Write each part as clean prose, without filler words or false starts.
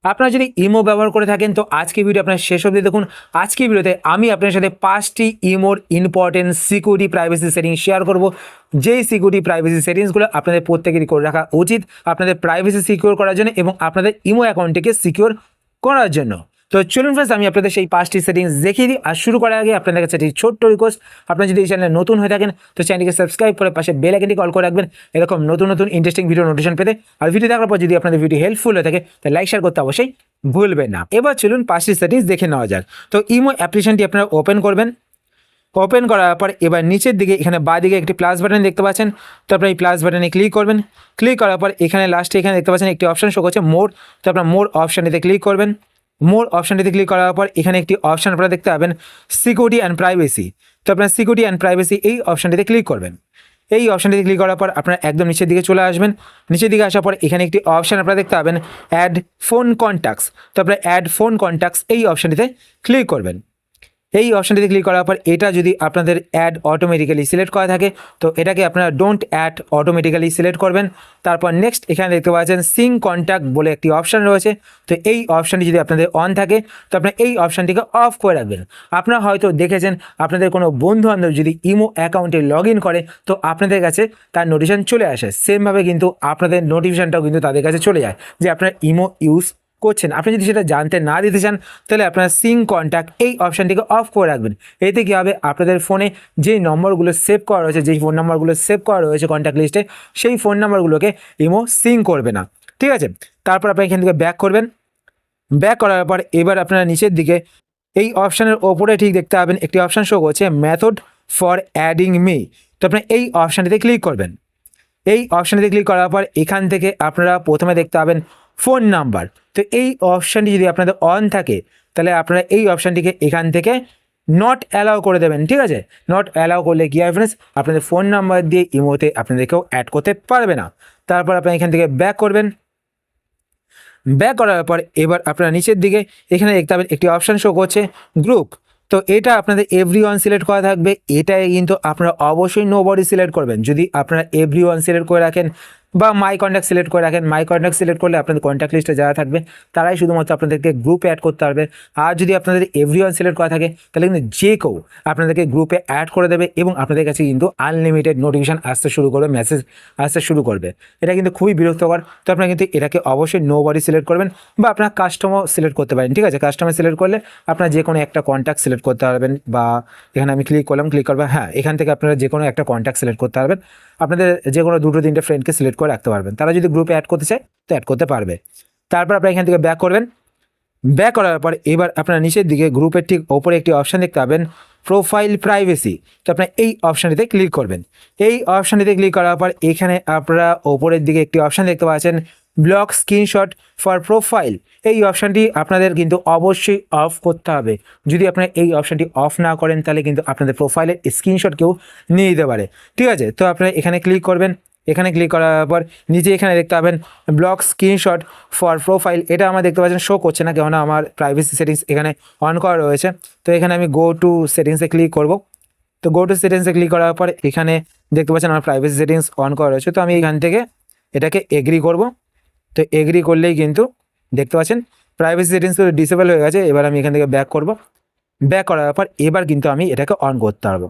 আপনারা যদি ইমো ব্যবহার করে থাকেন তো আজকে ভিডিও আপনার শেষ অবধি দেখুন। আজকে ভিডিওতে আমি আপনার সাথে 5টি ইমোর important security privacy settings share করব, যেই সিকিউরিটি প্রাইভেসি সেটিংসগুলো আপনাদের প্রত্যেকেরই করে রাখা উচিত আপনাদের প্রাইভেসি সিকিউর করার জন্য এবং আপনাদের ইমো অ্যাকাউন্টটিকে সিকিউর করার জন্য। তো চলুন ফ্রেন্ডস, আমি আপনাদের সেই 5টি সেটিংস দেখিয়ে দিই। আর শুরু করার আগে আপনাদের কাছে একটি ছোট্ট রিকোয়েস্ট, আপনারা যদি এই চ্যানেলে নতুন হয়ে থাকেন তো চ্যানেলটিকে সাবস্ক্রাইব করে পাশে বেল আইকনটি কল করে রাখবেন এরকম নতুন নতুন ইন্টারেস্টিং ভিডিও নোটিফিকেশন পেতে। আর ভিডিও দেখার পর যদি আপনাদের ভিডিও হেল্পফুল হয়ে থাকে তাহলে লাইক শেয়ার করতে অবশ্যই ভুলবেন না। এবার চলুন 5টি সেটিংস দেখে নেওয়া যাক। তো ইমো অ্যাপ্লিকেশনটি আপনারা ওপেন করবেন। ওপেন করার পর এবার নিচের দিকে এখানে বাঁ দিকে একটি প্লাস বাটন দেখতে পাচ্ছেন, তো আপনারা এই প্লাস বাটনে ক্লিক করবেন। ক্লিক করার পর এখানে লাস্টে এখানে দেখতে পাচ্ছেন একটি অপশন শো করছে মোর, তো আপনারা মোর অপশানটিতে ক্লিক করবেন। মোর অপশানটিতে ক্লিক করার পর এখানে একটি অপশান আপনারা দেখতে পাবেন সিকিউরিটি অ্যান্ড প্রাইভেসি, তো আপনারা সিকিউরিটি অ্যান্ড প্রাইভেসি এই অপশানটিতে ক্লিক করবেন। এই অপশানটিতে ক্লিক করার পর আপনারা একদম নিচের দিকে চলে আসবেন। নিচের দিকে আসার পর এখানে একটি অপশান আপনারা দেখতে পাবেন অ্যাড ফোন কন্ট্যাক্টস, তো আপনারা অ্যাড ফোন কন্ট্যাক্টস এই অপশানটিতে ক্লিক করবেন। এই অপশানটিতে ক্লিক করার পর এটা যদি আপনাদের অ্যাড অটোমেটিক্যালি সিলেক্ট করা থাকে তো এটাকে আপনারা ডোন্ট অ্যাড অটোমেটিক্যালি সিলেক্ট করবেন। তারপর নেক্সট এখানে দেখতে পাচ্ছেন সিং কন্ট্যাক্ট বলে একটি অপশান রয়েছে, তো এই অপশানটি যদি আপনাদের অন থাকে তো আপনারা এই অপশানটিকে অফ করে রাখবেন। আপনারা হয়তো দেখেছেন আপনাদের কোনো বন্ধু বান্ধব যদি ইমো অ্যাকাউন্টে লগ ইন করে তো আপনাদের কাছে তার নোটিফিকেশান চলে আসে, সেমভাবে কিন্তু আপনাদের নোটিফিকেশানটাও কিন্তু তাদের কাছে চলে যায় যে আপনারা ইমো ইউজ করছেন। আপনি যদি সেটা জানতে না দিতে চান তাহলে আপনারা সিং কন্ট্যাক্ট এই অপশানটিকে অফ করে রাখবেন। এতে কী হবে, আপনাদের ফোনে যেই নম্বরগুলো সেভ করা রয়েছে, যেই ফোন নাম্বারগুলো সেভ করা রয়েছে কন্ট্যাক্ট লিস্টে, সেই ফোন নাম্বারগুলোকে ইমো সিং করবে না। ঠিক আছে, তারপর আপনারা এখান থেকে ব্যাক করবেন। ব্যাক করার পর এবার আপনারা নিচের দিকে এই অপশানের ওপরে ঠিক দেখতে পাবেন একটি অপশান শো করছে মেথড ফর অ্যাডিং মি, তো আপনারা এই অপশানটিতে ক্লিক করবেন। এই অপশানটিতে ক্লিক করার পর এখান থেকে আপনারা প্রথমে দেখতে পাবেন ফোন নাম্বার, তো এই অপশানটি যদি আপনাদের অন থাকে তাহলে আপনারা এই অপশানটিকে এখান থেকে নট অ্যালাউ করে দেবেন। ঠিক আছে, নট অ্যালাউ করলে কী হয় ফ্রেন্ডস, আপনাদের ফোন নাম্বার দিয়ে ইমোতে আপনাদেরকেও অ্যাড করতে পারবে না। তারপর আপনারা এখান থেকে ব্যাক করবেন। ব্যাক করার পর এবার আপনারা নিচের দিকে এখানে দেখতে পাবেন একটি অপশান শো করছে গ্রুপ, তো এটা আপনাদের এভরিওয়ান সিলেক্ট করা থাকবে। এটাই কিন্তু আপনারা অবশ্যই নোবডি সিলেক্ট করবেন। যদি আপনারা এভরিওয়ান সিলেক্ট করে রাখেন বা মাই কন্ট্যাক্ট সিলেক্ট করে রাখেন, মাই কন্ট্যাক্ট সিলেক্ট করলে আপনাদের কন্ট্যাক্ট লিস্টে যারা থাকবে তারাই শুধুমাত্র আপনাদেরকে গ্রুপে অ্যাড করতে পারবে। আর যদি আপনাদের এভরিওয়ান সিলেক্ট করা থাকে তাহলে কিন্তু যে কেউ আপনাদেরকে গ্রুপে অ্যাড করে দেবে এবং আপনাদের কাছে কিন্তু আনলিমিটেড নোটিফিকেশান আসতে শুরু করবে, মেসেজ আসতে শুরু করবে। এটা কিন্তু খুবই বিরক্তকর, তো আপনারা কিন্তু এটাকে অবশ্যই নোবডি সিলেক্ট করবেন বা আপনারা কাস্টমার সিলেক্ট করতে পারেন। ঠিক আছে, কাস্টমার সিলেক্ট করলে আপনারা যে কোনো একটা কন্ট্যাক্ট সিলেক্ট করতে পারবেন, বা এখানে আমি ক্লিক করলাম, ক্লিক করবেন, হ্যাঁ এখান থেকে আপনারা যে কোনো একটা কন্ট্যাক্ট সিলেক্ট করতে পারবেন। আপনাদের যে কোনো 2-3টে ফ্রেন্ডকে সিলেক্ট করে রাখতে পারবেন, তারা যদি গ্রুপে অ্যাড করতে চায় তো অ্যাড করতে পারবে। তারপর আপনারা এখান থেকে ব্যাক করবেন। ব্যাক করার পর এবার আপনারা নিচের দিকে গ্রুপের ঠিক ওপরে একটি অপশান দেখতে পাবেন প্রোফাইল প্রাইভেসি, তো আপনারা এই অপশানটিতে ক্লিক করবেন। এই অপশানটিতে ক্লিক করার পর এখানে আপনারা ওপরের দিকে একটি অপশান দেখতে পাচ্ছেন ব্লক স্ক্রিনশট ফর প্রোফাইল, এই অপশানটি আপনাদের কিন্তু অবশ্যই অফ করতে হবে। যদি আপনারা এই অপশানটি অফ না করেন তাহলে কিন্তু আপনাদের প্রোফাইলের স্ক্রিনশট কেউ নিয়ে নিতে পারে। ঠিক আছে, তো আপনারা এখানে ক্লিক করবেন। এখানে ক্লিক করার পর নিচে এখানে দেখতে পাবেন ব্লক স্ক্রিনশট ফর প্রোফাইল, এটা আমার দেখতে পাচ্ছেন শো করছে না, কেননা আমার প্রাইভেসি সেটিংস এখানে অন করা রয়েছে। তো এখানে আমি গো টু সেটিংসে ক্লিক করব। তো গো টু সেটিংসে ক্লিক করার পর এখানে দেখতে পাচ্ছেন আমার প্রাইভেসি সেটিংস অন করা রয়েছে, তো আমি এখান থেকে এটাকে এগ্রি করব। তো এগ্রি করলেই কিন্তু দেখতে পাচ্ছেন প্রাইভেসি সেটিংসগুলো ডিসেবল হয়ে গেছে। এবার আমি এখান থেকে ব্যাক করব। ব্যাক করার পর এবার কিন্তু আমি এটাকে অন করতে পারবো।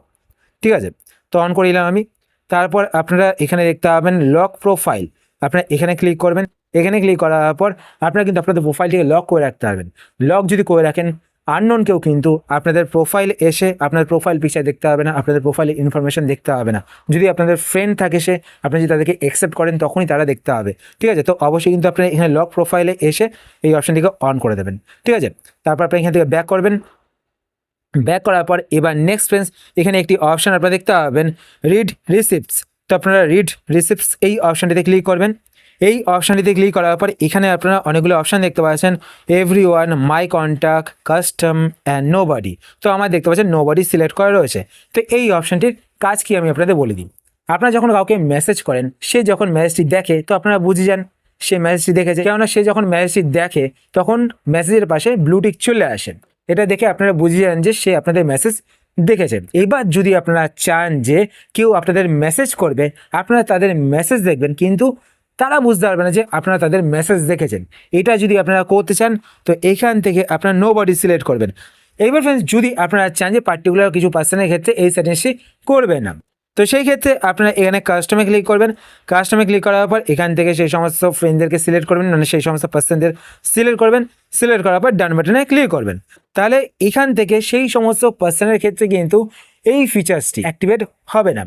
ঠিক আছে, তো অন করে নিলাম আমি। তারপর আপনারা এখানে দেখতে পাবেন লক প্রোফাইল, আপনারা এখানে ক্লিক করবেন। এখানে ক্লিক করার পর আপনারা কিন্তু আপনাদের প্রোফাইলটিকে লক করে রাখতে পারবেন। লক যদি করে রাখেন আননোন কেউ কিন্তু আপনাদের প্রোফাইল এসে আপনাদের প্রোফাইল পিকচার দেখতে হবে না, আপনাদের প্রোফাইলের ইনফরমেশন দেখতে হবে না। যদি আপনাদের ফ্রেন্ড থাকে সে, আপনি যদি তাদেরকে অ্যাকসেপ্ট করেন তখনই তারা দেখতে হবে। ঠিক আছে, তো অবশ্যই কিন্তু আপনারা এখানে লক প্রোফাইলে এসে এই অপশানটিকে অন করে দেবেন। ঠিক আছে, তারপর আপনি এখান থেকে ব্যাক করবেন। ব্যাক করার পর এবার নেক্সট ফ্রেন্ডস এখানে একটি অপশান আপনারা দেখতে পাবেন রিড রিসিপ্টস, তো আপনারা রিড রিসিপ্টস এই অপশানটিতে ক্লিক করবেন। এই অপশানটিতে ক্লিক করার পর এখানে আপনারা অনেকগুলো অপশান দেখতে পাচ্ছেন everyone, my contact, custom and nobody, তো আমার দেখতে পাচ্ছেন নোবডি সিলেক্ট করা রয়েছে। তো এই অপশানটির কাজ কি আমি আপনাদের বলে দিই। আপনারা যখন কাউকে মেসেজ করেন সে যখন মেসেজটি দেখে তো আপনারা বুঝে যান সে মেসেজটি দেখেছে, কেননা সে যখন মেসেজটি দেখে তখন মেসেজের পাশে ব্লু টিক চলে আসে। এটা দেখে আপনারা বুঝে যান যে সে আপনাদের মেসেজ দেখেছেন। এবার যদি আপনারা চান যে কেউ আপনাদের মেসেজ করবে আপনারা তাদের মেসেজ দেখবেন কিন্তু তারা বুঝতে পারবে না যে আপনারা তাদের মেসেজ দেখেছেন। এটা যদি আপনারা করতে চান তো এখান থেকে আপনারা নো বডি সিলেক্ট করবেন। এইবার ফ্রেন্ডস যদি আপনারা চান যে পার্টিকুলার কিছু পার্সনের ক্ষেত্রে এই সেটিংসটি করবেন না, তো সেই ক্ষেত্রে আপনারা এখানে কাস্টমে ক্লিক করবেন। কাস্টমে ক্লিক করার পর এখান থেকে সেই সমস্ত ফ্রেন্ডদেরকে সিলেক্ট করবেন, মানে সেই সমস্ত পার্সনদের সিলেক্ট করবেন। সিলেক্ট করার পর ডান বাটনে ক্লিক করবেন। তাহলে এখান থেকে সেই সমস্ত পার্সনের ক্ষেত্রে কিন্তু এই ফিচার্সটি অ্যাক্টিভেট হবে না।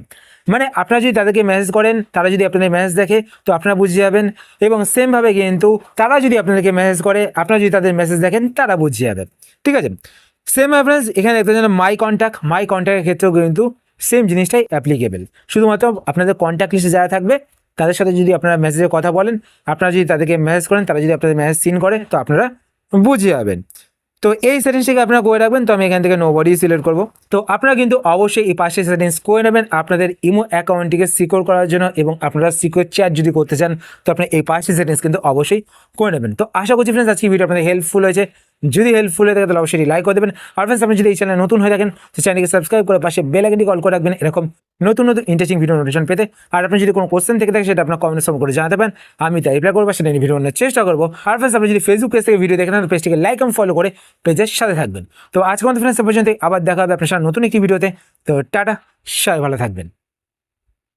মানে আপনারা যদি তাদেরকে মেসেজ করেন, তারা যদি আপনাদের মেসেজ দেখে তো আপনারা বুঝে যাবেন, এবং সেমভাবে কিন্তু তারা যদি আপনাদেরকে মেসেজ করে, আপনারা যদি তাদের মেসেজ দেখেন, তারা বুঝে যাবেন। ঠিক আছে, সেম ফ্রেন্ডস এখানে দেখতে যেন মাই কন্ট্যাক্টের ক্ষেত্রেও কিন্তু সেম জিনিসটাই অ্যাপ্লিকেবল। শুধুমাত্র আপনাদের কন্ট্যাক্ট লিস্টে যারা থাকবে তাদের সাথে যদি আপনারা মেসেজে কথা বলেন, আপনারা যদি তাদেরকে মেসেজ করেন, তারা যদি আপনাদের মেসেজ সিন করে তো আপনারা বুঝে যাবেন। তো এই সেটিংসটিকে আপনারা করে রাখবেন। তো আমি এখান থেকে নো বডি সিলেক্ট করবো। তো আপনারা কিন্তু অবশ্যই এই 5টি সেটিংস করে নেবেন আপনাদের ইমো অ্যাকাউন্টটিকে সিকিউর করার জন্য, এবং আপনারা সিকিউর চ্যাট যদি করতে চান তো আপনারা এই 5টি সেটিংস কিন্তু অবশ্যই করে নেবেন। তো আশা করছি ফ্রেন্ডস আজকে ভিডিও আপনাদের হেল্পফুল হয়েছে। যদি হেল্পফুল হয়ে থাকে তাহলে অবশ্যই লাইক করে দেবেন। আর ফ্রেন্ডস আপনি যদি এই চ্যানেলে নতুন হয়ে থাকেন তো চ্যানেলকে সাবস্ক্রাইব করে পাশে বেল আইকনটি কল করে রাখবেন এরকম নতুন ইন্টারেস্টিং ভিডিও নোটিফিকেশন পেতে। আর আপনি যদি কোনো কোশ্চেন থেকে থাকে সেটা আপনার কমেন্ট করে জানাতে পারেন, আমি তাই রিপ্লাই করবো, সেটা নিয়ে ভিডিও বানানোর চেষ্টা করবো। আর ফ্রেন্ডস আপনি যদি ফেসবুক পেজ থেকে ভিডিও দেখেন তো পেজটিকে লাইক এবং ফলো করে পেজের সাথে থাকবেন। তো আজকে আমাদের ফ্রেন্ডস পর্যন্ত আবার দেখা হবে আপনার সাথে নতুন একটি ভিডিওতে। তো টাটা, সবাই ভালো থাকবেন।